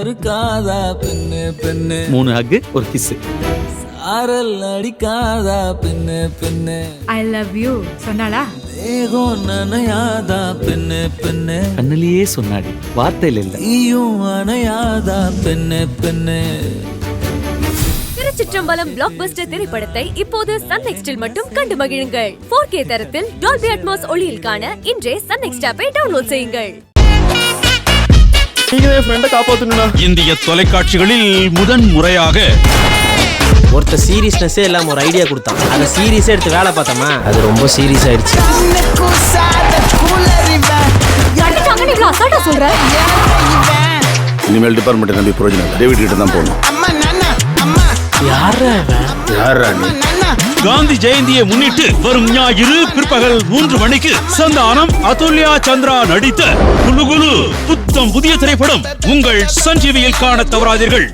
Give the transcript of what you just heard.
இருக்காதா பெண்ணு பெண்ணு 3 ஹக் ஒரு கிஸ். சாரல் அடிக்காதா பெண்ணு பெண்ணு ஐ லவ் யூ சொன்னாளா? தேகம் நனையாதா பெண்ணு பெண்ணு கண்ணிலேயே சொன்னாடி, வார்த்தையில இல்ல. நீயும் அணையாதா பெண்ணு பெண்ணு. திருச்சிற்றம்பலம் பிளாக்பஸ்டர் திரைப்படத்தை இப்போது சன் நெக்ஸ்டில் மட்டும் கண்டு மகிழுங்கள். 4K தரத்தில் டால்பி அட்மாஸ் ஒளியில் காண இன்றே சன் நெக்ஸ்ட் ஆப்பை டவுன்லோட் செய்யுங்கள். இந்திய தொலைக்காட்சிகளில் முதன் முறையாக ஒருத்த சீரியஸ்னஸே இல்லாம ஒரு ஐடியா கொடுத்தான். அதை சீரியஸா எடுத்து வேலை பார்த்தோமா, அது ரொம்ப சீரியஸ் ஆயிடுச்சு. இனிமேல் டிபார்ட்மெண்ட் நம்பி பிரயோஜனம் இல்லை. டேவிட் கிட்ட தான் போகணும். காந்தி ஜெயந்தியை முன்னிட்டு வரும் ஞாயிறு பிற்பகல் 3 மணிக்கு சந்தானம் அதுல்யா சந்திரா நடித்த குலு குலு புத்தம் புதிய திரைப்படம் உங்கள் சன் டிவியில் காண தவறாதீர்கள்.